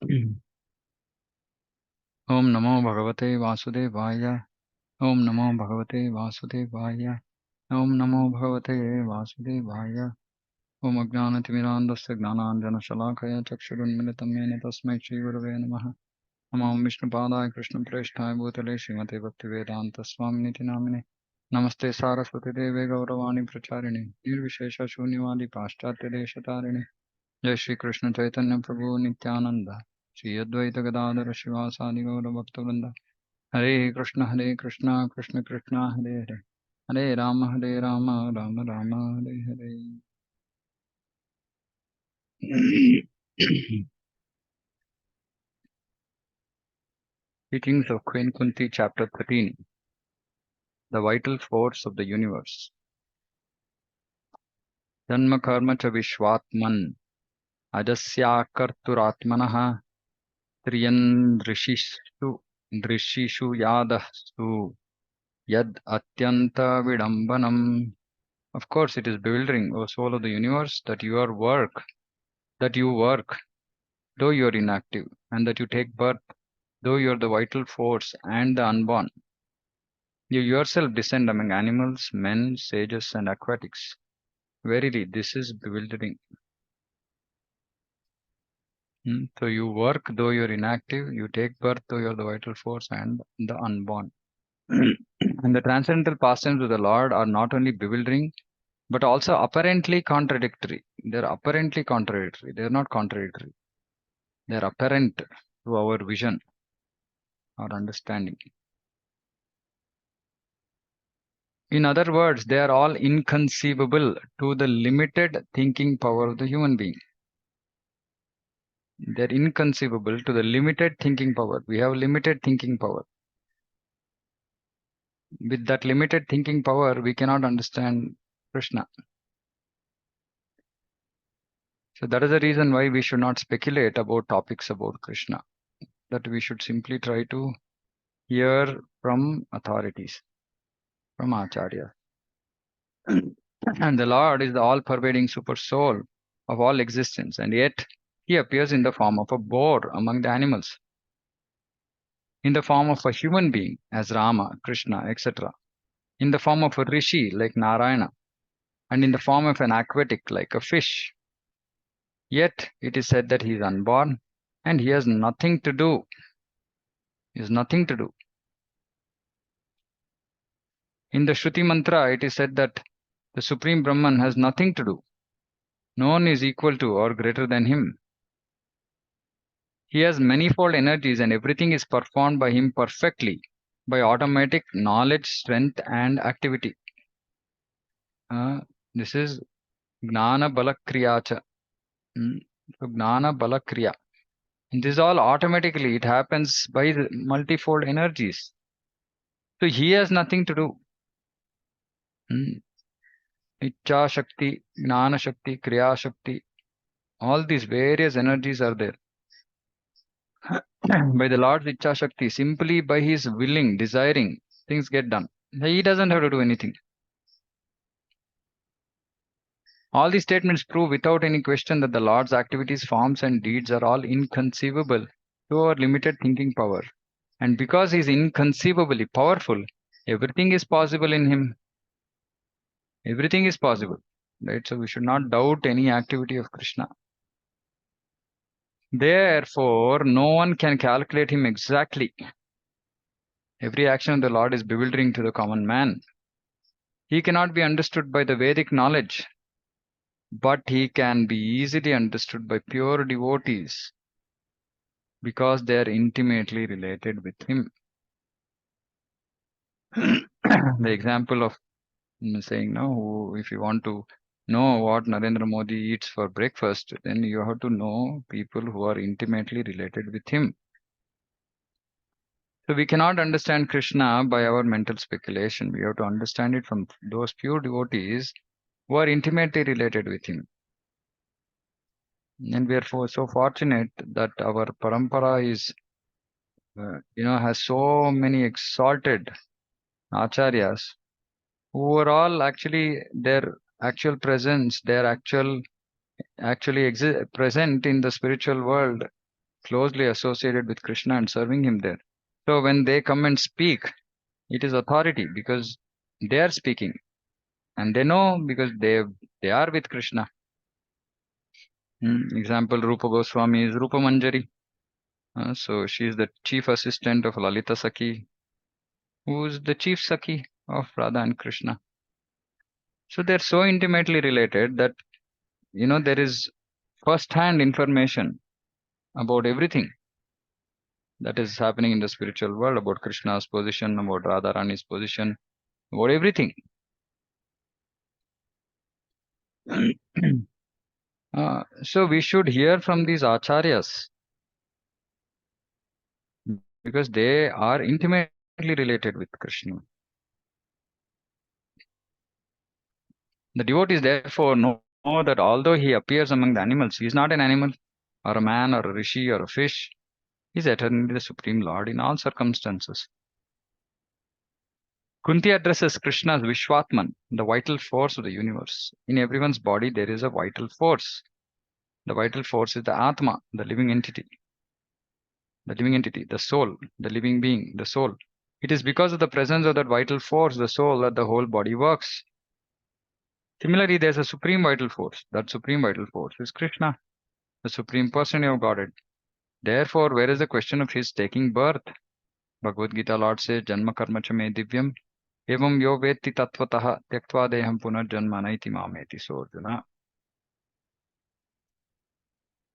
ओम नमो भगवते वासुदेवाय। ओम नमो भगवते वासुदेवाय। ओम नमो भगवते वासुदेवाय। ओम अज्ञानतिमिरान्धस्य ज्ञानाञ्जनशलाकया चक्षुरुन्मिलितं येन तस्मै श्रीगुरवे नमः। नमो विष्णुपादाय कृष्णप्रेष्ठाय भूतले श्रीमते भक्तिवेदान्तस्वामिनिति नामिने। नमस्ते सारस्वतीदेवे गौरवाणी प्रचारिणे निर्विशेषशून्यवादी पाश्चात्यदेशतारिणे। जय श्री कृष्ण चैतन्य प्रभु नित्यानंद श्री अद्वैत गदाधर शिवासादि गौर भक्तवृंद। हरे कृष्ण कृष्ण कृष्ण हरे हरे, हरे Ram Ram Ram Hare Hare. Teachings of Queen Kunti, Chapter 13, The Vital Force of the Universe. Janma karma cha vishwatman ajasyakarturatmanah triyan drishishu yadastu yad atyanta vidambanam. Of course, it is bewildering, O soul of the universe, that you work, though you are inactive, and that you take birth, though you are the vital force and the unborn. You yourself descend among animals, men, sages, and aquatics. Verily, this is bewildering. So you work, though you are inactive, you take birth, though you are the vital force and the unborn. And the transcendental pastimes of the Lord are not only bewildering, but also apparently contradictory. They're apparently contradictory. They're not contradictory. They're apparent to our vision or understanding. In other words, they are all inconceivable to the limited thinking power of the human being. They're inconceivable to the limited thinking power. We have limited thinking power. With that limited thinking power, we cannot understand Krishna. So that is the reason why we should not speculate about topics about Krishna. That we should simply try to hear from authorities, from Acharya. And the Lord is the all-pervading super soul of all existence, and yet he appears in the form of a boar among the animals, in the form of a human being as Rama, Krishna, etc., in the form of a rishi like Narayana, and in the form of an aquatic like a fish. Yet it is said that he is unborn and he has nothing to do. He has nothing to do. In the Shruti mantra, it is said that the Supreme Brahman has nothing to do. No one is equal to or greater than him. He has manifold energies and everything is performed by him perfectly by automatic knowledge, strength, and activity. This is Gnana Balakriyacha. So Gnana Balakriya. And this all automatically, it happens by the multifold energies. So he has nothing to do. Icha Shakti, Gnana Shakti, Kriya Shakti, all these various energies are there. By the Lord's Icha Shakti, simply by his willing, desiring, things get done. He doesn't have to do anything. All these statements prove without any question that the Lord's activities, forms, and deeds are all inconceivable to our limited thinking power. And because he is inconceivably powerful, everything is possible in him. Everything is possible. Right? So we should not doubt any activity of Krishna. Therefore, no one can calculate him exactly. Every action of the Lord is bewildering to the common man. He cannot be understood by the Vedic knowledge, but he can be easily understood by pure devotees because they are intimately related with him. The example of saying, no, if you want to know what Narendra Modi eats for breakfast, then you have to know people who are intimately related with him. So we cannot understand Krishna by our mental speculation. We have to understand it from those pure devotees who are intimately related with him. And we are so fortunate that our parampara is, has so many exalted acharyas who are all actually their actual presence, their actually present in the spiritual world closely associated with Krishna and serving him there. So when they come and speak, it is authority because they are speaking and they know because they are with Krishna. Example, Rupa Goswami is Rupa Manjari. So she is the chief assistant of Lalita Sakhi, who is the chief Sakhi of Radha and Krishna. So they're so intimately related that there is first-hand information about everything that is happening in the spiritual world, about Krishna's position, about Radharani's position, about everything. So we should hear from these acharyas because they are intimately related with Krishna. The devotees therefore know that although he appears among the animals, he is not an animal or a man or a rishi or a fish. He is eternally the Supreme Lord in all circumstances. Kunti addresses Krishna as Vishwatman, the vital force of the universe. In everyone's body, there is a vital force. The vital force is the Atma, the living entity, the soul, the living being, the soul. It is because of the presence of that vital force, the soul, that the whole body works. Similarly, there's a supreme vital force. That supreme vital force is Krishna, the supreme person of Godhead. Therefore, where is the question of his taking birth? Bhagavad Gita Lord says, Janma karma cha me divyam, evam yo vetti tattvataha tyaktva deham punarjanma naiti mameti. So, Arjuna,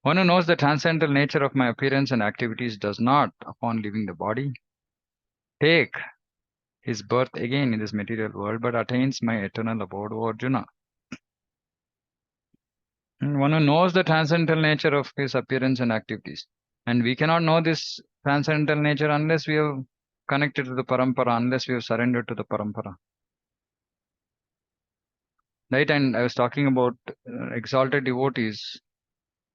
one who knows the transcendental nature of my appearance and activities does not, upon leaving the body, take his birth again in this material world, but attains my eternal abode, O Arjuna. And one who knows the transcendental nature of his appearance and activities. And we cannot know this transcendental nature unless we have connected to the parampara, unless we have surrendered to the parampara. Right? And I was talking about exalted devotees.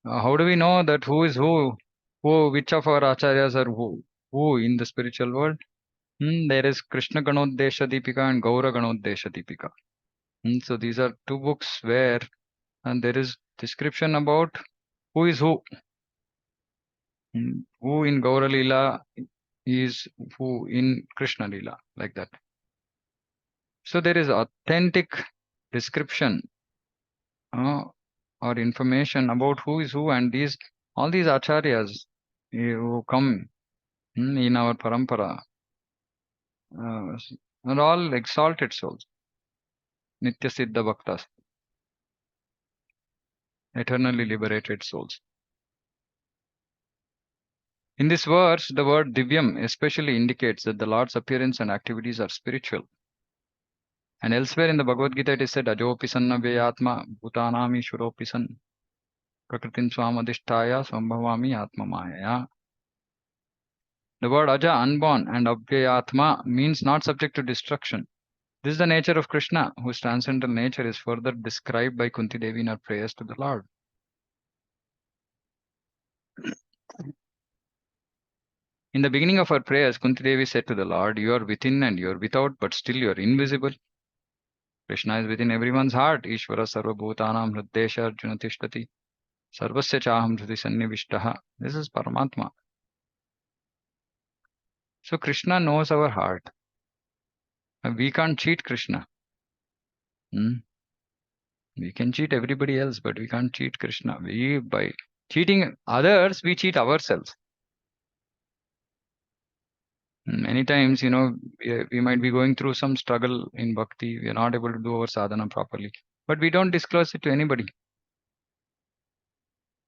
How do we know that who is who, which of our acharyas are who in the spiritual world? There is Krishna Ganodesha Deepika and Gaura Ganodesha Deepika. So these are two books where there is description about who is who. Who in Gaura Leela is who in Krishna Leela, like that. So there is authentic description or information about who is who, and all these acharyas who come in our parampara are all exalted souls, Nitya Siddha Bhaktas, eternally liberated souls. In this verse, the word Divyam especially indicates that the Lord's appearance and activities are spiritual. And elsewhere in the Bhagavad Gita, it is said, Ajopi sanna vyatma bhutanami shuropi san prakritin swamadhisthaya swambhavami atma maya. The word Aja, unborn, and Abhyayatma means not subject to destruction. This is the nature of Krishna, whose transcendental nature is further described by Kunti Devi in her prayers to the Lord. In the beginning of her prayers, Kunti Devi said to the Lord, You are within and you are without, but still you are invisible. Krishna is within everyone's heart. Ishvara sarva bhutanam hriddesha arjuna tishtati. Sarvasya chaham hridi sannivishtaha. This is Paramatma. So Krishna knows our heart. We can't cheat Krishna. We can cheat everybody else, but we can't cheat Krishna. By cheating others, we cheat ourselves. Many times, we might be going through some struggle in bhakti. We are not able to do our sadhana properly, but we don't disclose it to anybody.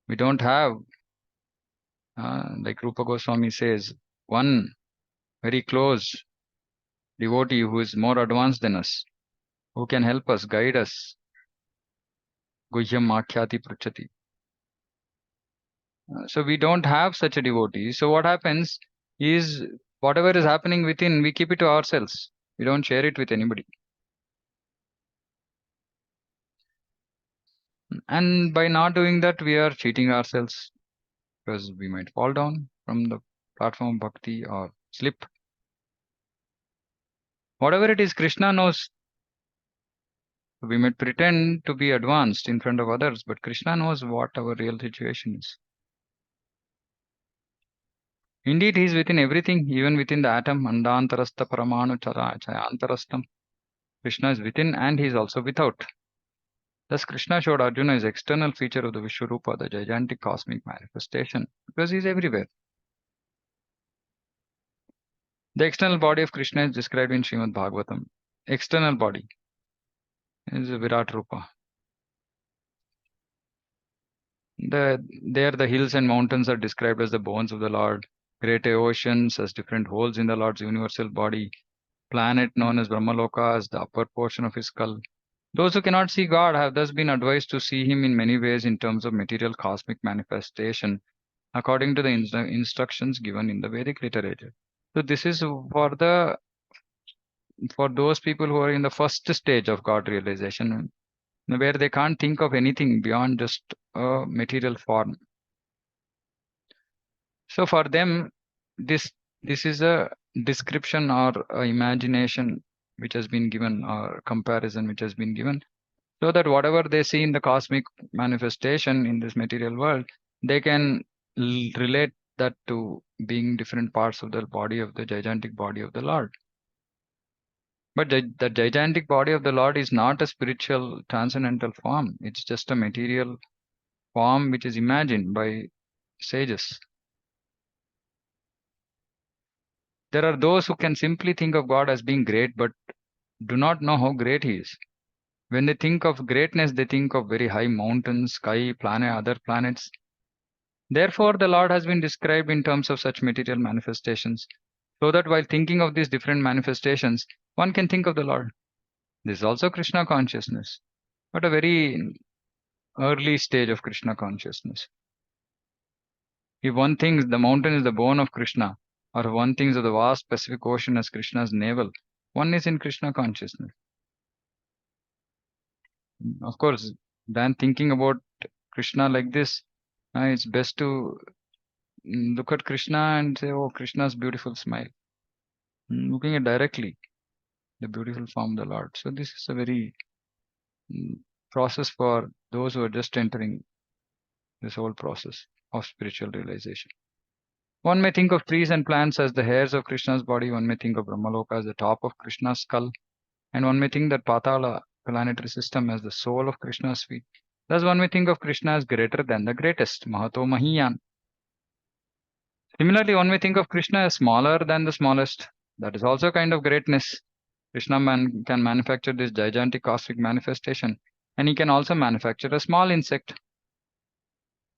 We don't have, like Rupa Goswami says, one very close devotee who is more advanced than us, who can help us, guide us. Guhyam Makhyati Pruchati. So we don't have such a devotee. So what happens is whatever is happening within, we keep it to ourselves. We don't share it with anybody. And by not doing that, we are cheating ourselves because we might fall down from the platform of bhakti or slip. Whatever it is, Krishna knows. We might pretend to be advanced in front of others, but Krishna knows what our real situation is. Indeed, he is within everything, even within the atom. Andantarastha paramanu chayantarastam. Krishna is within and he is also without. Thus, Krishna showed Arjuna his external feature of the Vishwarupa, the gigantic cosmic manifestation, because he is everywhere. The external body of Krishna is described in Srimad Bhagavatam. External body is Virat Rupa. There, the hills and mountains are described as the bones of the Lord, great oceans as different holes in the Lord's universal body, planet known as Brahmaloka as the upper portion of his skull. Those who cannot see God have thus been advised to see him in many ways in terms of material cosmic manifestation, according to the instructions given in the Vedic literature. So this is for those people who are in the first stage of God realization, where they can't think of anything beyond just a material form. So for them, this this is a description or a imagination which has been given, or comparison which has been given, so that whatever they see in the cosmic manifestation in this material world, they can relate that to being different parts of the body of the gigantic body of the Lord. But the gigantic body of the Lord is not a spiritual transcendental form. It's just a material form which is imagined by sages. There are those who can simply think of God as being great, but do not know how great He is. When they think of greatness, they think of very high mountains, sky, planet, other planets. Therefore, the Lord has been described in terms of such material manifestations, so that while thinking of these different manifestations, one can think of the Lord. This is also Krishna consciousness, but a very early stage of Krishna consciousness. If one thinks the mountain is the bone of Krishna, or one thinks of the vast Pacific Ocean as Krishna's navel, one is in Krishna consciousness. Of course, than thinking about Krishna like this, it's best to look at Krishna and say, oh, Krishna's beautiful smile. Looking at directly the beautiful form of the Lord. So this is a very process for those who are just entering this whole process of spiritual realization. One may think of trees and plants as the hairs of Krishna's body. One may think of Brahmaloka as the top of Krishna's skull. And one may think that Patala planetary system as the soul of Krishna's feet. Thus one may think of Krishna as greater than the greatest, Mahato Mahiyan. Similarly, one may think of Krishna as smaller than the smallest. That is also a kind of greatness. Krishna can manufacture this gigantic cosmic manifestation, and he can also manufacture a small insect.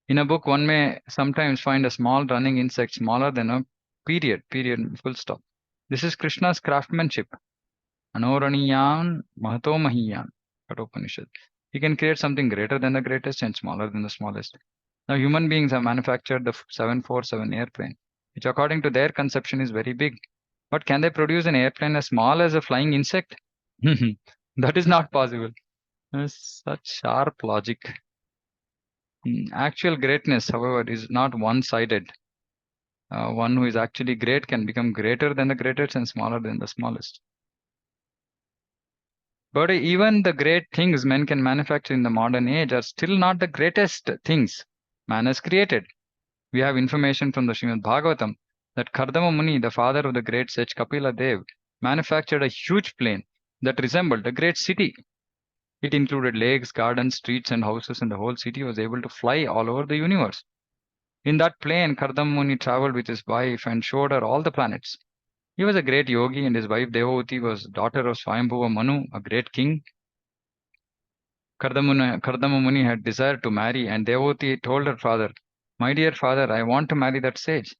In a book, one may sometimes find a small running insect smaller than a period, full stop. This is Krishna's craftsmanship. Anoraniyan Mahato Mahiyan, Kathopanishad. He can create something greater than the greatest and smaller than the smallest. Now, human beings have manufactured the 747 airplane, which according to their conception is very big. But can they produce an airplane as small as a flying insect? That is not possible. Such sharp logic. Actual greatness, however, is not one-sided. One who is actually great can become greater than the greatest and smaller than the smallest. But even the great things men can manufacture in the modern age are still not the greatest things man has created. We have information from the Srimad Bhagavatam that Kardama Muni, the father of the great sage Kapila Dev, manufactured a huge plane that resembled a great city. It included lakes, gardens, streets, and houses, and the whole city was able to fly all over the universe. In that plane, Kardama Muni traveled with his wife and showed her all the planets. He was a great yogi, and his wife Devavati was daughter of Swayambhuva Manu, a great king. Kardama Muni had desired to marry, and Devavati told her father, my dear father, I want to marry that sage.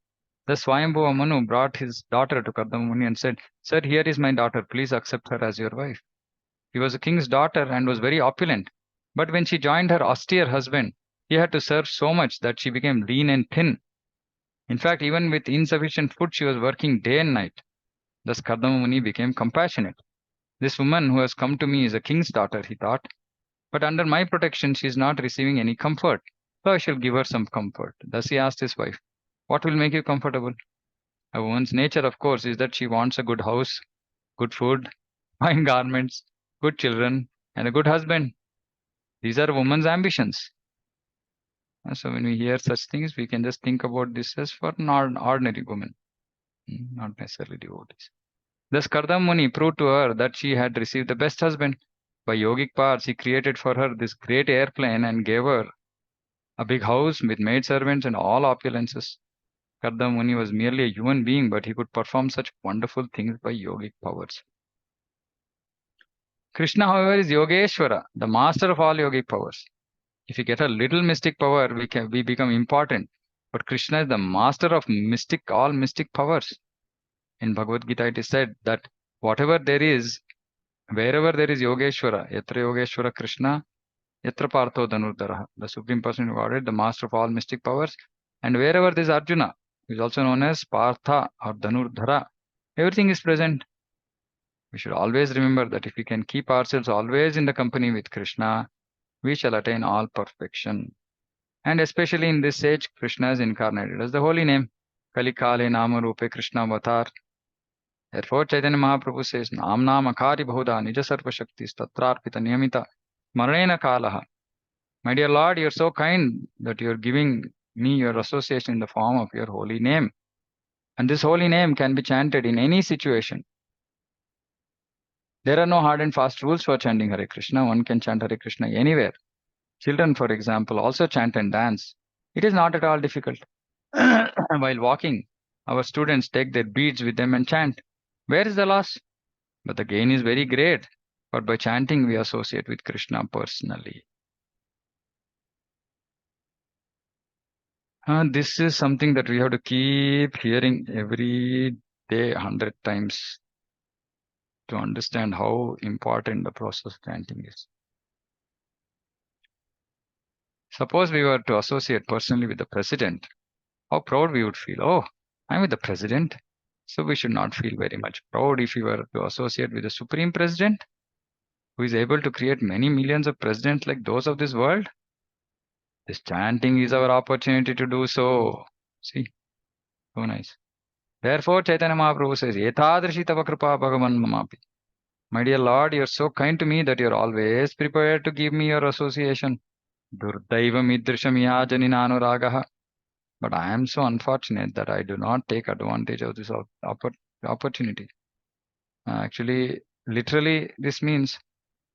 Thus Swayambhuva Manu brought his daughter to Kardama Muni and said, sir, here is my daughter, please accept her as your wife. He was a king's daughter and was very opulent. But when she joined her austere husband, he had to serve so much that she became lean and thin. In fact, even with insufficient food, she was working day and night. Thus Kardama Muni became compassionate. This woman who has come to me is a king's daughter, he thought. But under my protection, she is not receiving any comfort. So I shall give her some comfort. Thus he asked his wife, what will make you comfortable? A woman's nature, of course, is that she wants a good house, good food, fine garments, good children, and a good husband. These are woman's ambitions. So when we hear such things, we can just think about this as for ordinary women, not necessarily devotees. Thus, Kardam Muni proved to her that she had received the best husband. By yogic powers, he created for her this great airplane and gave her a big house with maidservants and all opulences. Kardam Muni was merely a human being, but he could perform such wonderful things by yogic powers. Krishna, however, is Yogeshwara, the master of all yogic powers. If we get a little mystic power, we become important. But Krishna is the master of all mystic powers. In Bhagavad Gita, it is said that whatever there is, wherever there is Yogeshwara, Yatra Yogeshwara Krishna, Yatra Partho Dhanurdhara, the Supreme Person of Godhead, the master of all mystic powers, and wherever there is Arjuna, who is also known as Partha or Dhanurdhara, everything is present. We should always remember that if we can keep ourselves always in the company with Krishna, we shall attain all perfection. And especially in this age, Krishna is incarnated as the holy name. Kali Kale Nama Rupe Krishna Avatar. Therefore, Chaitanya Mahaprabhu says, Nam Nam Akari Bahuda Nija Sarva Shakti Tatrarpita Niyamita Marnena Kalaha. My dear Lord, you are so kind that you are giving me your association in the form of your holy name. And this holy name can be chanted in any situation. There are no hard and fast rules for chanting Hare Krishna. One can chant Hare Krishna anywhere. Children, for example, also chant and dance. It is not at all difficult. While walking, our students take their beads with them and chant. Where is the loss? But the gain is very great. But by chanting, we associate with Krishna personally. This is something that we have to keep hearing every day 100 times to understand how important the process of chanting is. Suppose we were to associate personally with the president, how proud we would feel. Oh, I'm with the president. So we should not feel very much proud if we were to associate with the supreme president, who is able to create many millions of presidents like those of this world. This chanting is our opportunity to do so. See, so nice. Therefore, Chaitanya Mahaprabhu says, Etadrishi tava kripa bhagavan mamapi. My dear Lord, you are so kind to me that you are always prepared to give me your association. Durdaivam idrisham yajanina anuragaha. But I am so unfortunate that I do not take advantage of this opportunity. Actually, literally, this means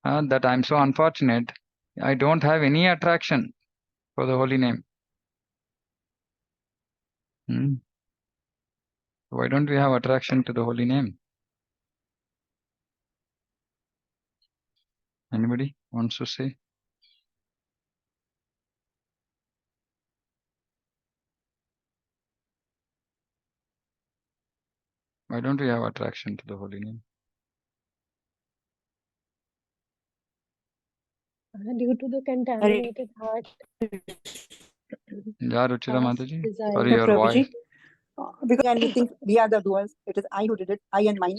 that I'm so unfortunate. I don't have any attraction for the holy name. Why don't we have attraction to the holy name? Anybody wants to say? Why don't we have attraction to the holy name? Due to the contaminated heart. Yeah, Ruchira Mataji. Desire. Sorry, your voice. Because when we think we are the doers, it is I who did it, I and mine.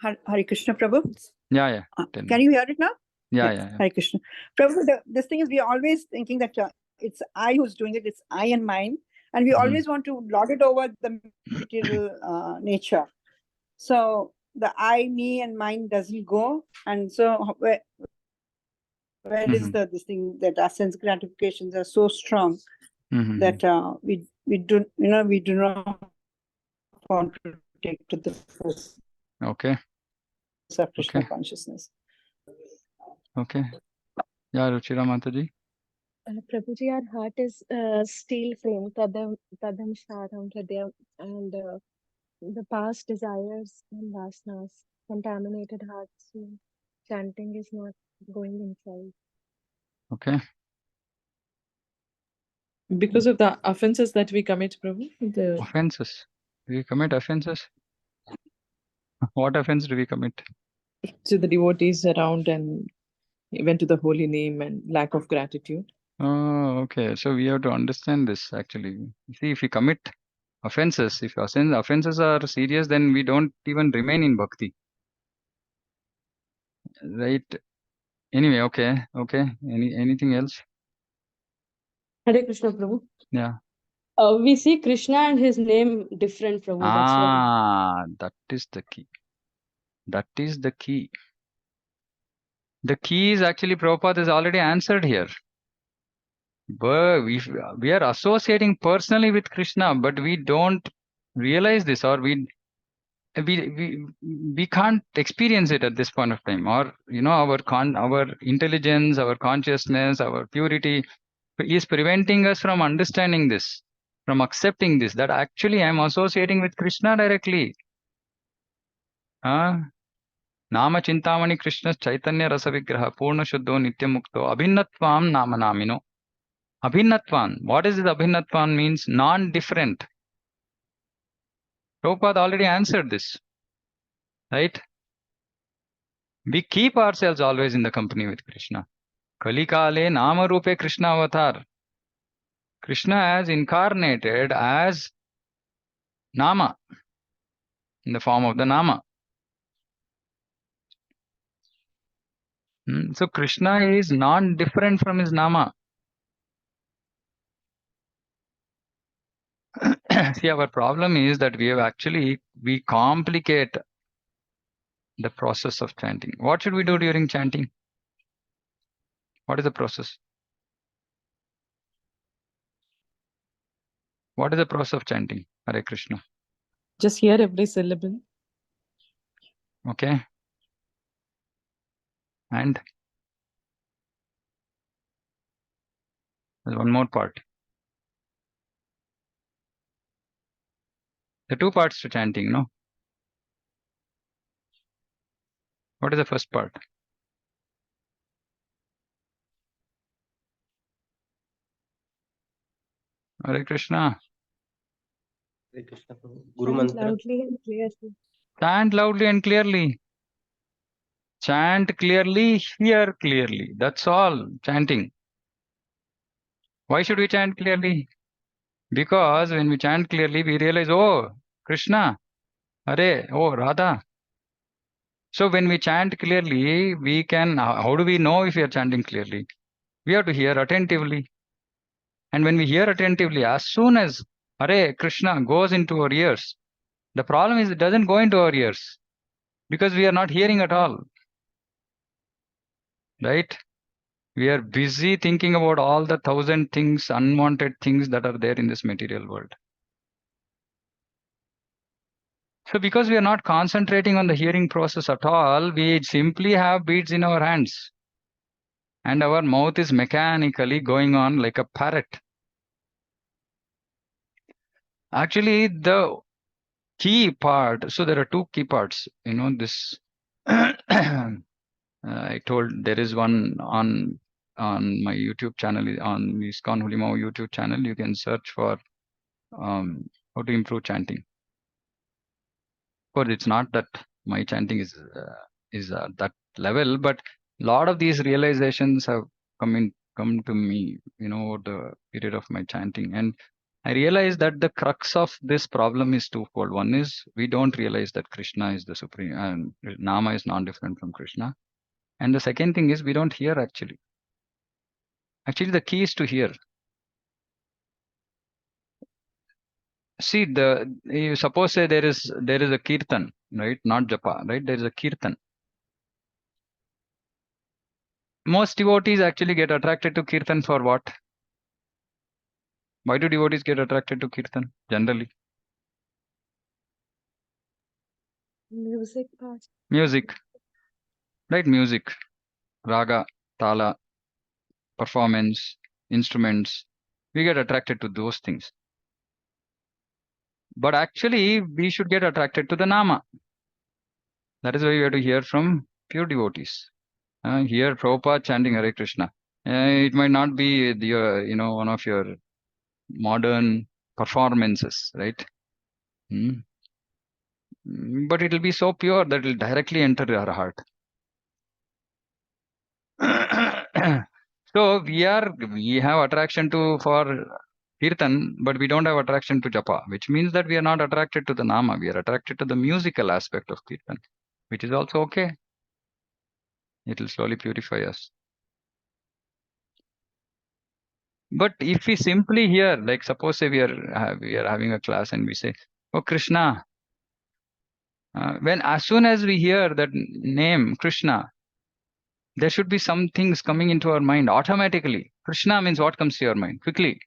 Hare Krishna, Prabhu. Yeah. Can you hear it now? Yeah. Hare Krishna. Prabhu, this thing is we are always thinking that it's I who's doing it, it's I and mine. And we always want to lord it over the material nature. So the I, me, and mine doesn't go. And so where is this thing that our sense gratifications are so strong that we do not want to take to the force. Okay. Of Krishna consciousness. Okay. Yeah, Ruchira Mataji. Prabhuji, our heart is steel frame, tadam sharam hridayam, and the past desires and vasanas, contaminated hearts, chanting is not going inside. Okay. Because of the offenses that we commit, Prabhu. Offenses? Do we commit offenses? What offense do we commit? To the devotees around and even to the holy name and lack of gratitude. Oh, okay. So we have to understand this actually. See, if we commit offenses, if offenses are serious, then we don't even remain in bhakti. Right? Anyway, okay. Anything else? Hare Krishna, Prabhu. Yeah. We see Krishna and his name different, Prabhu. That's why. That is the key. That is the key. The key is actually Prabhupada has already answered here. But we are associating personally with Krishna, but we don't realize this, or we can't experience it at this point of time, or our intelligence, our consciousness, our purity is preventing us from understanding this, from accepting this, that actually I'm associating with Krishna directly. Nama Chintamani Krishna Chaitanya Rasa Vigraha Purna Shuddho Nityamukto Abhinnatvam Nama Namino. Abhinnatvan. What is this Abhinnatvan means? Non-different. Prabhupada already answered this. Right? We keep ourselves always in the company with Krishna. Kali Kale Nama Rupe Krishna Avatar. Krishna has incarnated as Nama, in the form of the Nama. So Krishna is non-different from his Nama. See, our problem is that we complicate the process of chanting. What should we do during chanting? What is the process? What is the process of chanting? Hare Krishna. Just hear every syllable. Okay. And there's one more part. The two parts to chanting, no? What is the first part? Hare Krishna. Hare Krishna Prabhu. Guru Chant Mantra. loudly and clearly. Chant loudly and clearly. Chant clearly, hear clearly. That's all chanting. Why should we chant clearly? Because when we chant clearly, we realize, oh, Krishna, Hare, oh, Radha. So when we chant clearly, we can, how do we know if we are chanting clearly? We have to hear attentively. And when we hear attentively, as soon as Hare Krishna goes into our ears, the problem is it doesn't go into our ears because we are not hearing at all. Right? We are busy thinking about all the 1,000 things, unwanted things that are there in this material world. So because we are not concentrating on the hearing process at all, we simply have beads in our hands. And our mouth is mechanically going on like a parrot. Actually, the key part, so there are two key parts, this I told there is one on my YouTube channel, on ISKCON Hulimau YouTube channel. You can search for how to improve chanting. Of course, it's not that my chanting is that level, but a lot of these realizations have come to me, over the period of my chanting, and I realized that the crux of this problem is twofold. One is we don't realize that Krishna is the supreme, and Nama is non-different from Krishna. And the second thing is we don't hear actually. Actually, the key is to hear. See, you suppose say there is a kirtan, right? Not japa, right? There is a kirtan. Most devotees actually get attracted to kirtan for what? Why do devotees get attracted to kirtan generally? Music part. Music, right? Music, raga, tala, performance, instruments. We get attracted to those things. But actually, we should get attracted to the nama. That is why we have to hear from pure devotees. Hear Prabhupada chanting Hare Krishna. It might not be one of your modern performances, right? But it will be so pure that it will directly enter your heart. So we have attraction for kirtan, but we don't have attraction to japa, which means that we are not attracted to the nama. We are attracted to the musical aspect of kirtan, which is also okay. It will slowly purify us. But if we simply hear, like suppose say we are having a class and we say, "Oh Krishna," when as soon as we hear that name Krishna, there should be some things coming into our mind automatically. Krishna means what comes to your mind? Quickly.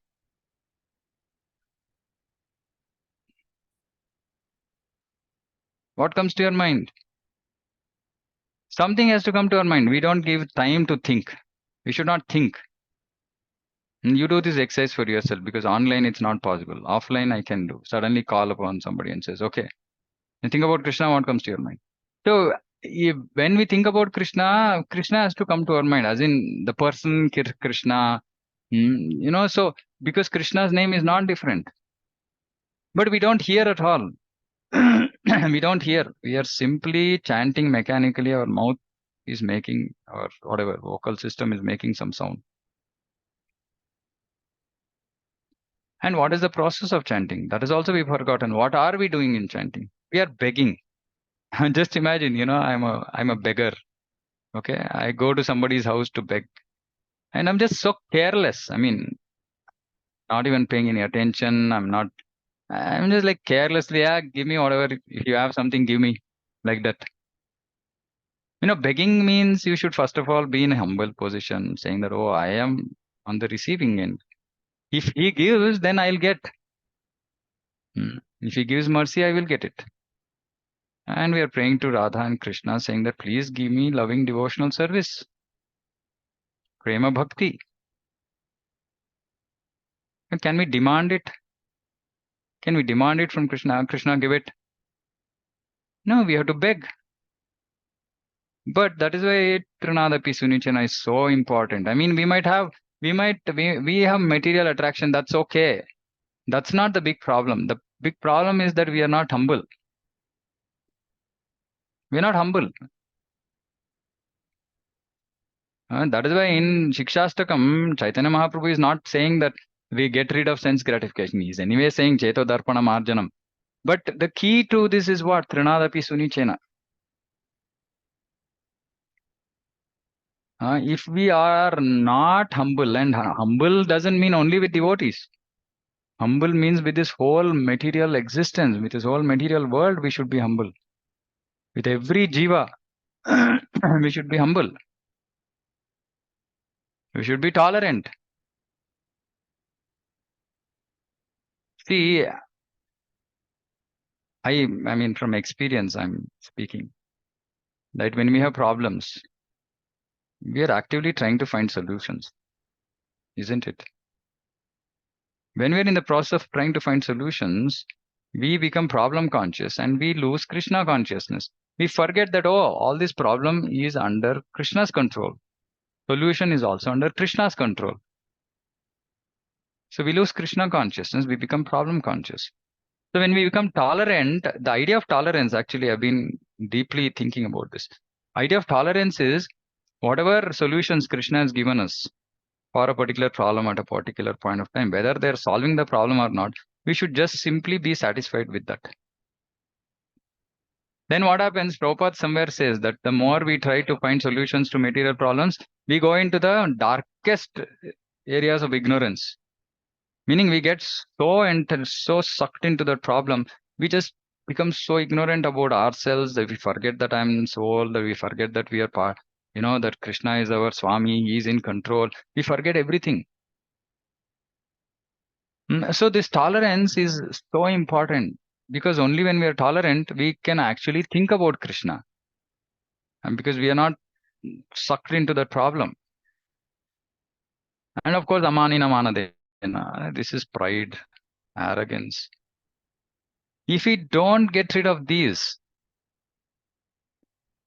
What comes to your mind? Something has to come to our mind. We don't give time to think. We should not think. You do this exercise for yourself because online it's not possible. Offline I can do. Suddenly call upon somebody and says, okay, you think about Krishna, what comes to your mind? So when we think about Krishna, Krishna has to come to our mind, as in the person Krishna. So because Krishna's name is not different, but we don't hear at all. We don't hear. We are simply chanting mechanically. Our mouth is making, or whatever vocal system is making some sound. And what is the process of chanting? That is also we've forgotten. What are we doing in chanting? We are begging. Just imagine, I'm a beggar. Okay, I go to somebody's house to beg, and I'm just so careless. I mean, not even paying any attention. I'm just like carelessly, yeah, give me whatever. If you have something, give me, like that. Begging means you should first of all be in a humble position, saying that, oh, I am on the receiving end. If he gives, then I'll get. If he gives mercy, I will get it. And we are praying to Radha and Krishna, saying that please give me loving devotional service. Prema Bhakti. Can we demand it? Can we demand it from Krishna? Krishna, give it. No, we have to beg. But that is why Trinadapi Sunichana is so important. I mean, we have material attraction. That's okay. That's not the big problem. The big problem is that we are not humble. We are not humble. That is why in Shikshastakam, Chaitanya Mahaprabhu is not saying that we get rid of sense gratification. He is anyway saying Cheto Darpana Marjanam. But the key to this is what? Trinadapi Sunichena. If we are not humble, and humble doesn't mean only with devotees. Humble means with this whole material existence, with this whole material world, we should be humble. With every jiva, we should be humble. We should be tolerant. See, I mean, from experience, I'm speaking. That when we have problems, we are actively trying to find solutions, isn't it? When we are in the process of trying to find solutions, we become problem conscious and we lose Krishna consciousness. We forget that, oh, all this problem is under Krishna's control. Solution is also under Krishna's control. So we lose Krishna consciousness, we become problem conscious. So when we become tolerant, the idea of tolerance, actually, I've been deeply thinking about this. Idea of tolerance is whatever solutions Krishna has given us for a particular problem at a particular point of time, whether they're solving the problem or not, we should just simply be satisfied with that. Then what happens? Prabhupada somewhere says that the more we try to find solutions to material problems, we go into the darkest areas of ignorance. Meaning we get so sucked into the problem, we just become so ignorant about ourselves that we forget that I'm soul, that we forget that we are part, that Krishna is our Swami, he is in control. We forget everything. So this tolerance is so important because only when we are tolerant, we can actually think about Krishna. And because we are not sucked into that problem. And of course, Amanina Manadena, this is pride, arrogance. If we don't get rid of these,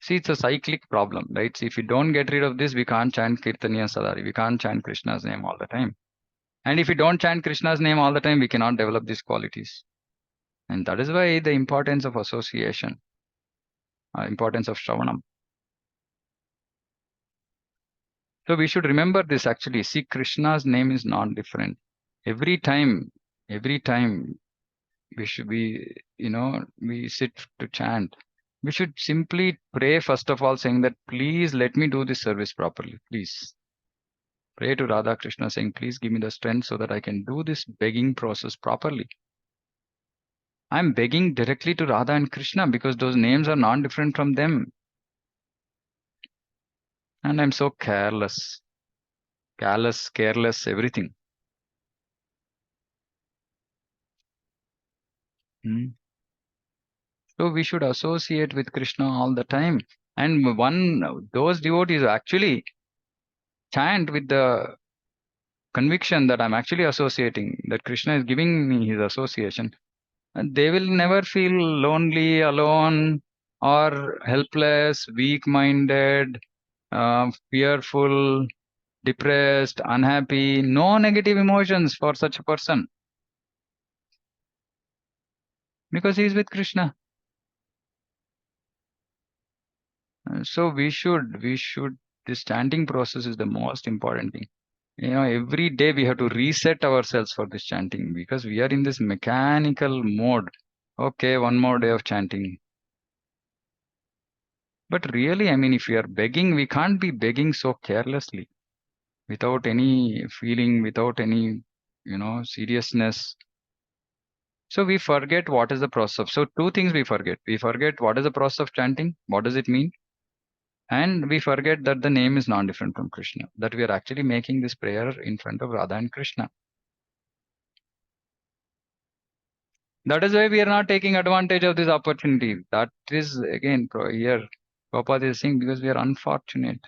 see, it's a cyclic problem, right? See, if we don't get rid of this, we can't chant Kirtaniya Sadari. We can't chant Krishna's name all the time. And if we don't chant Krishna's name all the time, we cannot develop these qualities. And that is why the importance of association, importance of Shravanam. So we should remember this actually. See, Krishna's name is not different. Every time we should be, we sit to chant. We should simply pray, first of all, saying that, please let me do this service properly. Please. Pray to Radha Krishna saying, please give me the strength so that I can do this begging process properly. I'm begging directly to Radha and Krishna because those names are not different from them. And I'm so careless. callous, careless, everything. Hmm. So we should associate with Krishna all the time. And those devotees actually chant with the conviction that I'm actually associating, that Krishna is giving me his association. And they will never feel lonely, alone, or helpless, weak minded, fearful, depressed, unhappy. No negative emotions for such a person because he is with Krishna. So this chanting process is the most important thing. Every day we have to reset ourselves for this chanting because we are in this mechanical mode. Okay, one more day of chanting. But really, if we are begging, we can't be begging so carelessly, without any feeling, without any, seriousness. So we forget what is the process. So two things we forget. We forget what is the process of chanting, what does it mean? And we forget that the name is not different from Krishna, that we are actually making this prayer in front of Radha and Krishna. That is why we are not taking advantage of this opportunity. That is, again, here, Prabhupada is saying, because we are unfortunate.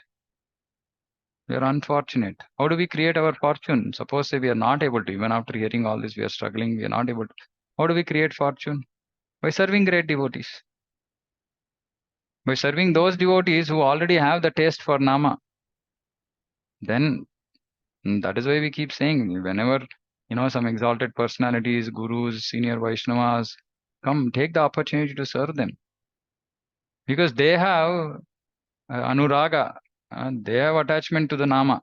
We are unfortunate. How do we create our fortune? Suppose say we are not able to, even after hearing all this, we are struggling, we are not able to. How do we create fortune? By serving great devotees. By serving those devotees who already have the taste for Nama. Then that is why we keep saying, whenever, some exalted personalities, gurus, senior Vaishnavas, come, take the opportunity to serve them. Because they have anuraga, they have attachment to the Nama.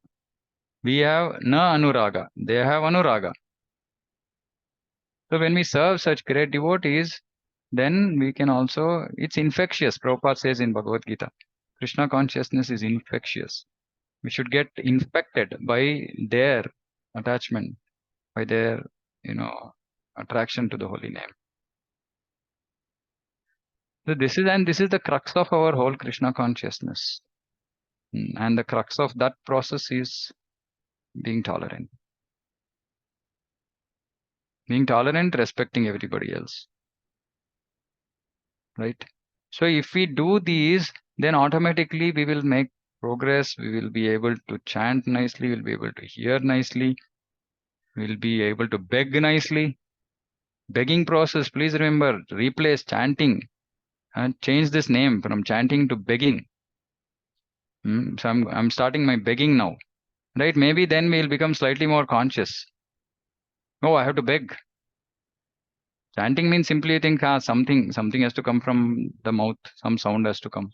We have na anuraga, they have anuraga. So when we serve such great devotees, then we can also, it's infectious. Prabhupada says in Bhagavad Gita, Krishna consciousness is infectious. We should get infected by their attachment, by their, attraction to the holy name. So this is the crux of our whole Krishna consciousness. And the crux of that process is being tolerant. Being tolerant, respecting everybody else. Right? So if we do these, then automatically we will make progress. We will be able to chant nicely. We'll be able to hear nicely. We'll be able to beg nicely. Begging process, please remember, replace chanting and change this name from chanting to begging. So I'm starting my begging now. Right? Maybe then we'll become slightly more conscious. Oh, I have to beg. Chanting means simply you think something has to come from the mouth, some sound has to come.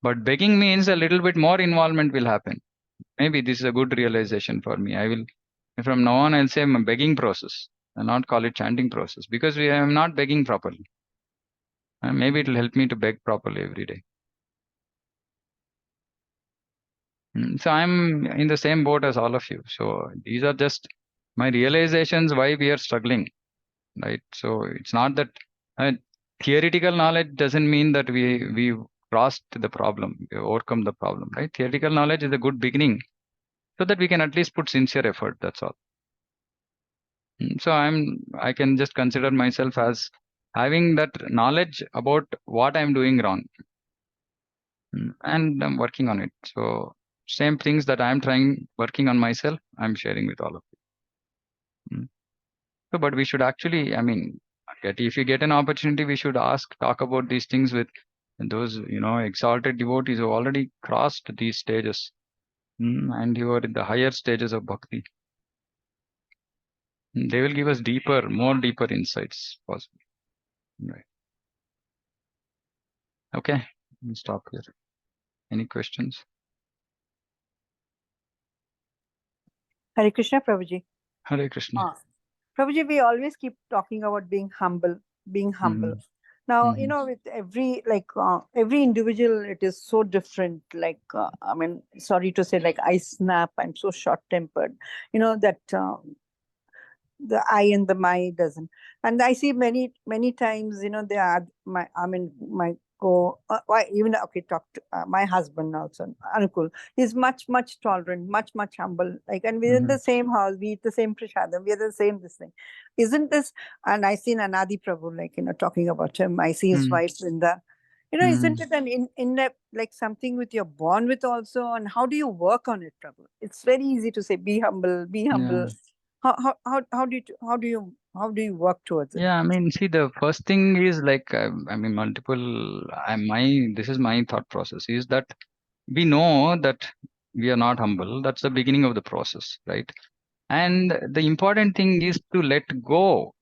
But begging means a little bit more involvement will happen. Maybe this is a good realization for me. I will, from now on, I'll say my begging process and not call it chanting process because we am not begging properly. And maybe it will help me to beg properly every day. So I'm in the same boat as all of you. So these are just my realizations why we are struggling, right? So it's not that theoretical knowledge doesn't mean that we crossed the problem, we overcome the problem, right? Theoretical knowledge is a good beginning so that we can at least put sincere effort. That's all. So I can just consider myself as having that knowledge about what I'm doing wrong. And I'm working on it. So same things that I'm working on myself, I'm sharing with all of you. So, but we should actually, if you get an opportunity, we should talk about these things with those, exalted devotees who already crossed these stages and who are in the higher stages of bhakti. They will give us more deeper insights possible. Right. Okay, we'll stop here. Any questions? Hare Krishna, Prabhuji. Hare Krishna. Prabhuji, we always keep talking about being humble. Now, with every individual, it is so different. Sorry to say, like I snap, I'm so short tempered, that the I and the my doesn't. And I see many times, they are my go. Why even okay? Talk to my husband also, Anukul. He's much tolerant, much humble. Like, and we're in the same house. We eat the same prasadam. We are the same this thing. Isn't this? And I seen Anadi Prabhu, like talking about him. I see his wife Linda. Isn't it an in like something with you're born with also? And how do you work on it, Prabhu? It's very easy to say, be humble, be humble. Yeah. How do you work towards it? Yeah, I mean, see, the first thing is like, I mean, this is my thought process is that we know that we are not humble. That's the beginning of the process, right? And the important thing is to let go.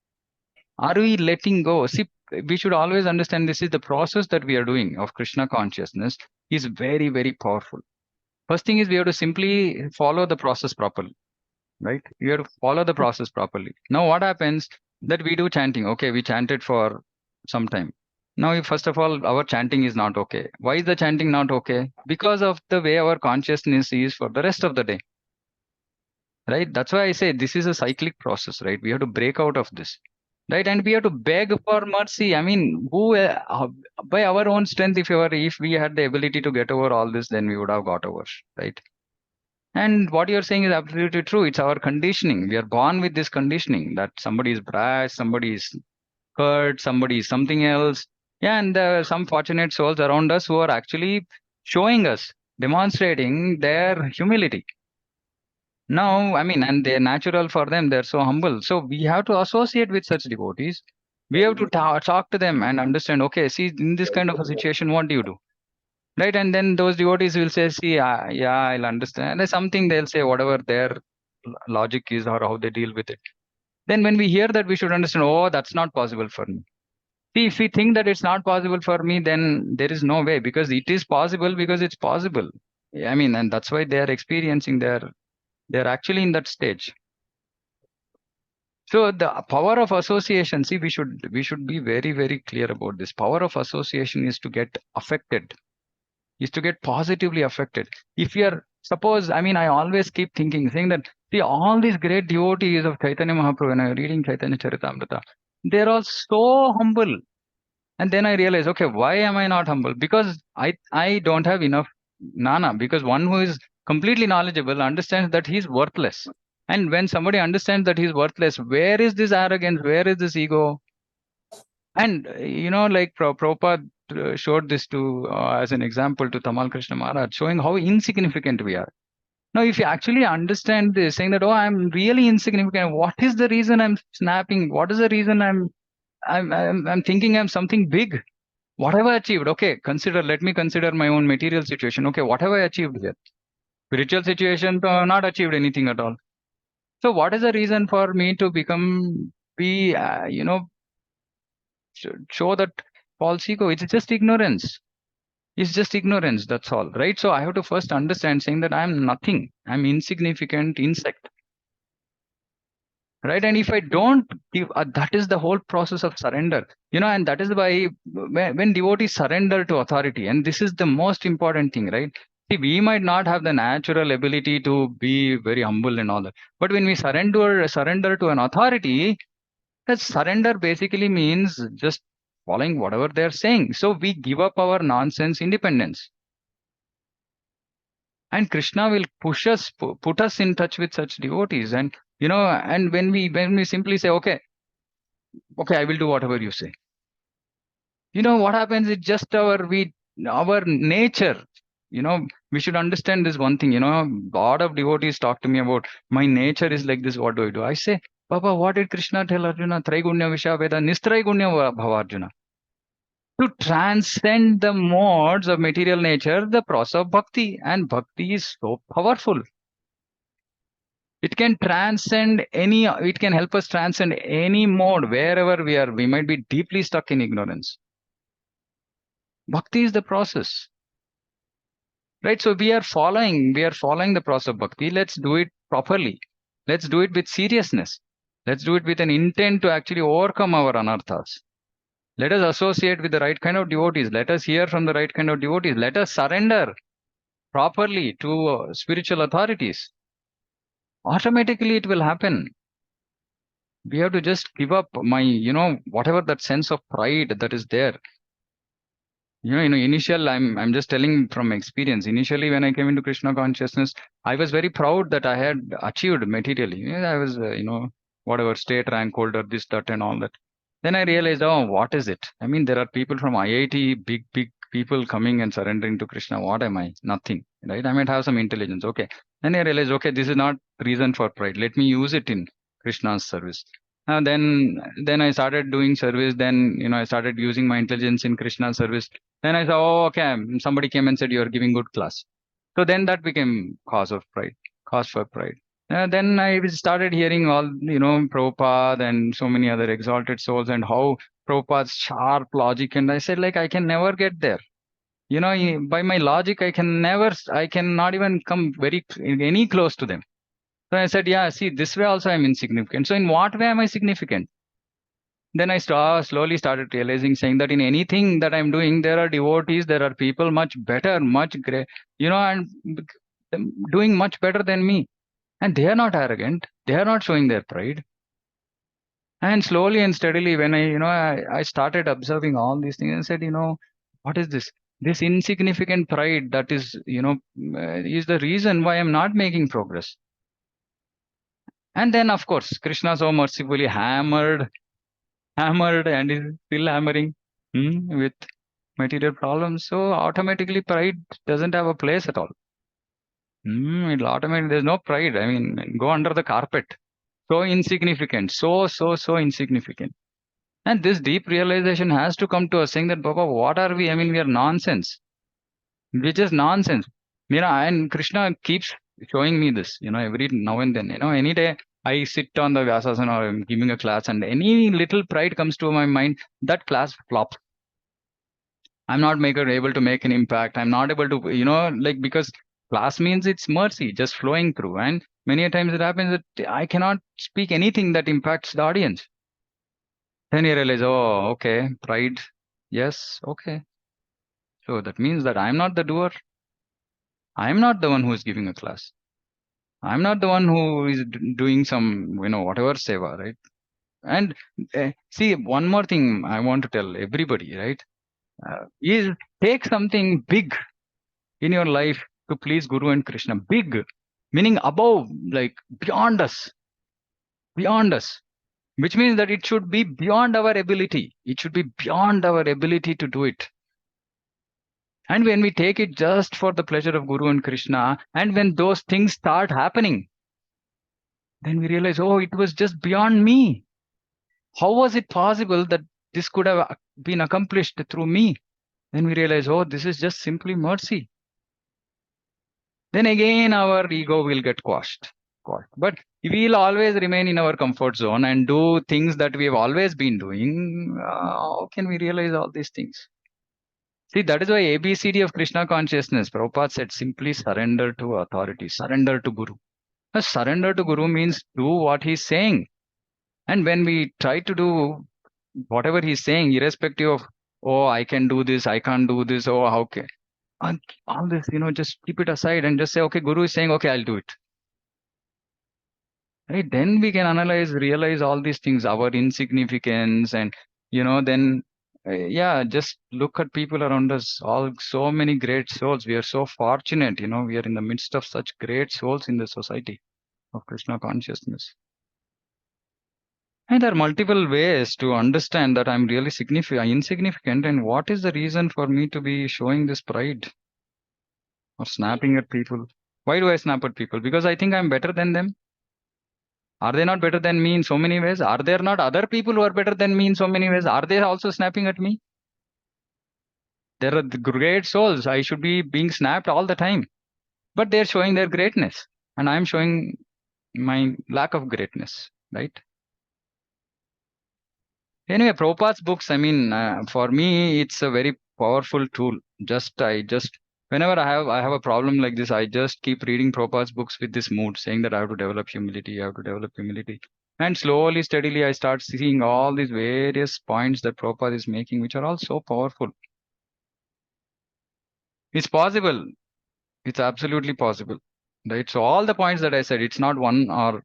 Are we letting go? See, we should always understand this is the process that we are doing of Krishna consciousness is very, very powerful. First thing is we have to simply follow the process properly, right? You have to follow the process properly. Now, what happens that we do chanting? Okay, we chanted for some time. Now, first of all, our chanting is not okay. Why is the chanting not okay? Because of the way our consciousness is for the rest of the day, right? That's why I say this is a cyclic process, right? We have to break out of this, right? And we have to beg for mercy. I mean, by our own strength, if we had the ability to get over all this, then we would have got over, right? And what you're saying is absolutely true. It's our conditioning. We are born with this conditioning that somebody is brash, somebody is hurt, somebody is something else. Yeah, and some fortunate souls around us who are actually showing us, demonstrating their humility. Now, I mean, and they're natural for them. They're so humble. So we have to associate with such devotees. We have to talk to them and understand, okay, see, in this kind of a situation, what do you do? Right, and then those devotees will say, see, yeah, I'll understand. There's something they'll say, whatever their logic is or how they deal with it. Then when we hear that, we should understand, oh, that's not possible for me. See, if we think that it's not possible for me, then there is no way, because it is possible because it's possible. I mean, and that's why they are experiencing they're actually in that stage. So the power of association, see, we should be very, very clear about this. Power of association is to get affected, is to get positively affected. If you are, suppose, I mean, I always keep saying that, see, all these great devotees of Chaitanya Mahaprabhu, when I reading Chaitanya Charitamrita, they're all so humble. And then I realize, okay, why am I not humble? Because I don't have enough jnana. Because one who is completely knowledgeable understands that he's worthless. And when somebody understands that he's worthless, where is this arrogance? Where is this ego? And like Prabhupada showed this to as an example to Tamal Krishna Maharaj, showing how insignificant we are. Now, if you actually understand this, saying that, oh, I'm really insignificant, what is the reason I'm snapping? What is the reason I'm thinking I'm something big? What have I achieved? Okay, let me consider my own material situation. Okay, what have I achieved here? Spiritual situation, not achieved anything at all. So, what is the reason for me to show that false ego? It's just ignorance. It's just ignorance. That's all, right? So I have to first understand, saying that I'm nothing. I'm insignificant insect, right? And if I don't give, that is the whole process of surrender. And that is why when devotees surrender to authority, and this is the most important thing, right? See, we might not have the natural ability to be very humble and all that, but when we surrender to an authority, that surrender basically means just following whatever they're saying. So we give up our nonsense independence. And Krishna will put us in touch with such devotees. And, and when we simply say, okay, I will do whatever you say. What happens? It's just our nature. We should understand this one thing. Lot of devotees talk to me about my nature is like this. What do I do? I say, Papa, what did Krishna tell Arjuna? Traigunya Visha Veda Nistraigunya Bhava Arjuna. To transcend the modes of material nature, the process of bhakti. And bhakti is so powerful. It can help us transcend any mode wherever we are. We might be deeply stuck in ignorance. Bhakti is the process. Right? So we are following the process of bhakti. Let's do it properly. Let's do it with seriousness. Let's do it with an intent to actually overcome our anarthas. Let us associate with the right kind of devotees. Let us hear from the right kind of devotees. Let us surrender properly to spiritual authorities. Automatically it will happen. We have to just give up whatever that sense of pride that is there. Initial, I'm just telling from experience. Initially, when I came into Krishna consciousness, I was very proud that I had achieved materially. I was, whatever state rank holder, this, that, and all that. Then I realized, oh, what is it? I mean, there are people from IIT, big people coming and surrendering to Krishna. What am I? Nothing, right? I might have some intelligence. Okay. Then I realized, okay, this is not reason for pride. Let me use it in Krishna's service. Then I started doing service. Then, I started using my intelligence in Krishna's service. Then I saw, oh, okay, somebody came and said, you're giving good class. So then that became cause for pride. Then I started hearing all, Prabhupada and so many other exalted souls and how Prabhupada's sharp logic. And I said, like, I can never get there. By my logic, I cannot even come any close to them. So I said, yeah, see, this way also I'm insignificant. So in what way am I significant? Then I slowly started realizing, saying that in anything that I'm doing, there are devotees, there are people much better, much great, and doing much better than me. And they are not arrogant. They are not showing their pride. And slowly and steadily, when I started observing all these things and said, what is this? This insignificant pride that is, is the reason why I'm not making progress. And then, of course, Krishna so mercifully hammered and is still hammering with material problems. So automatically pride doesn't have a place at all. It'll automatically, there's no pride. I mean, go under the carpet. So insignificant. So insignificant. And this deep realization has to come to us saying that, Baba, what are we? I mean, we are nonsense. We're just nonsense. And Krishna keeps showing me this, every now and then. Any day I sit on the Vyasasana or I'm giving a class and any little pride comes to my mind, that class flops. I'm not able to make an impact. I'm not able to, because class means it's mercy just flowing through. And many a times it happens that I cannot speak anything that impacts the audience. Then you realize, oh, okay, pride. Yes, okay. So that means that I'm not the doer. I'm not the one who is giving a class. I'm not the one who is doing some, whatever seva, right? And see, one more thing I want to tell everybody, right? Is take something big in your life to please Guru and Krishna. Big, meaning above, like beyond us, which means that it should be beyond our ability. It should be beyond our ability to do it. And when we take it just for the pleasure of Guru and Krishna, and when those things start happening, then we realize, oh, it was just beyond me. How was it possible that this could have been accomplished through me? Then we realize, oh, this is just simply mercy. Then again, our ego will get quashed. But we'll always remain in our comfort zone and do things that we have always been doing. How can we realize all these things? See, that is why ABCD of Krishna consciousness, Prabhupada said, simply surrender to authority, surrender to Guru. Surrender to Guru means do what he's saying. And when we try to do whatever he's saying, irrespective of, oh, I can do this, I can't do this, oh, how can, and all this, just keep it aside and just say, okay, Guru is saying, okay, I'll do it. Right? Then we can realize all these things, our insignificance, and, then, just look at people around us, so many great souls. We are so fortunate, we are in the midst of such great souls in the society of Krishna consciousness. And there are multiple ways to understand that I'm really insignificant, and what is the reason for me to be showing this pride or snapping at people. Why do I snap at people? Because I think I'm better than them. Are they not better than me in so many ways? Are there not other people who are better than me in so many ways? Are they also snapping at me? There are the great souls. I should be being snapped all the time. But they're showing their greatness, and I'm showing my lack of greatness, right? Anyway, Prabhupada's books, for me, it's a very powerful tool. Whenever I have a problem like this, I just keep reading Prabhupada's books with this mood, saying that I have to develop humility, I have to develop humility. And slowly, steadily, I start seeing all these various points that Prabhupada is making, which are all so powerful. It's possible. It's absolutely possible, right? So all the points that I said, it's not one or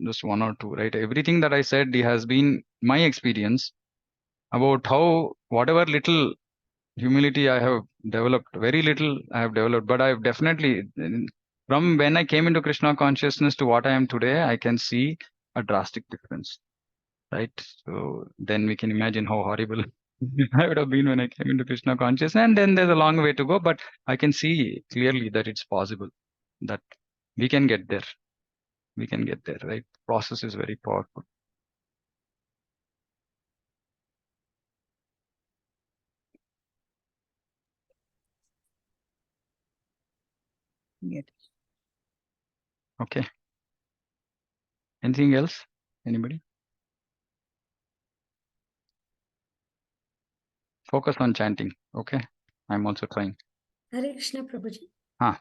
just one or two, right? Everything that I said has been my experience about how whatever little humility I have developed. Very little I have developed, but I've definitely, from when I came into Krishna consciousness to what I am today, I can see a drastic difference. Right? So then we can imagine how horrible I would have been when I came into Krishna consciousness. And then there's a long way to go, but I can see clearly that it's possible, that we can get there. We can get there, right? Process is very powerful. Yes. Okay. Anything else? Anybody? Focus on chanting. Okay. I'm also trying. Hare Krishna, Prabhuji. Ah.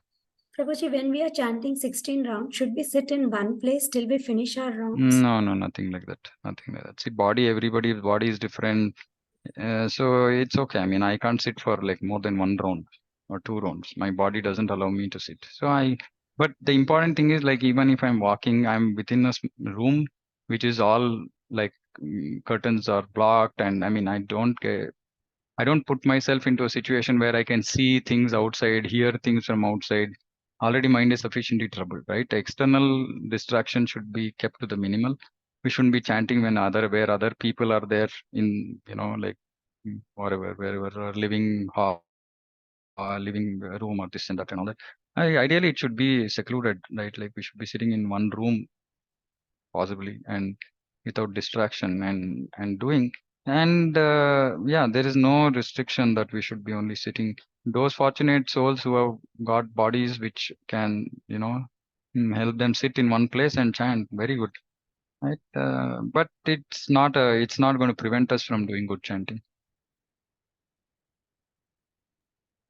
Prabhuji, when we are chanting 16 rounds, should we sit in one place till we finish our rounds? No, nothing like that. Nothing like that. See, everybody's body is different. So it's okay. I mean, I can't sit for like more than one round or two rounds. My body doesn't allow me to sit. But the important thing is, like, even if I'm walking, I'm within a room which is all like curtains are blocked. And I mean, I don't put myself into a situation where I can see things outside, hear things from outside. Already mind is sufficiently troubled, right? External distraction should be kept to the minimal. We shouldn't be chanting where other people are there in, like whatever, wherever, living hall, living room or this and that and all that. Ideally, it should be secluded, right? Like we should be sitting in one room possibly, and without distraction and doing. And yeah, there is no restriction that we should be only sitting. Those fortunate souls who have got bodies which can, help them sit in one place and chant, very good, right? But it's not going to prevent us from doing good chanting.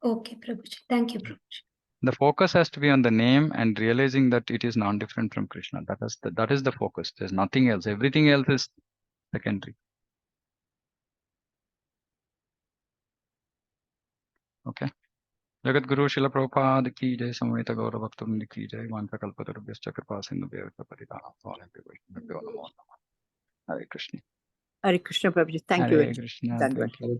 Okay, Prabhuji. Thank you, Prabhuji. The focus has to be on the name and realizing that it is non-different from Krishna. That is the focus. There's nothing else. Everything else is secondary. Okay. Jagat Guru शिल प्रभुपाद की जय, समवेत गौरव भक्तवृंद की जय, वांछा कल्पतरुभ्यश्च कृपा सिंधुभ्यः परितारं स्वामिभ्यो वैष्णवेभ्यो नमो नमः. Hare Krishna. Hare Krishna, Prabhuji. Thank you. Hare Krishna. Dandavat. Thank you.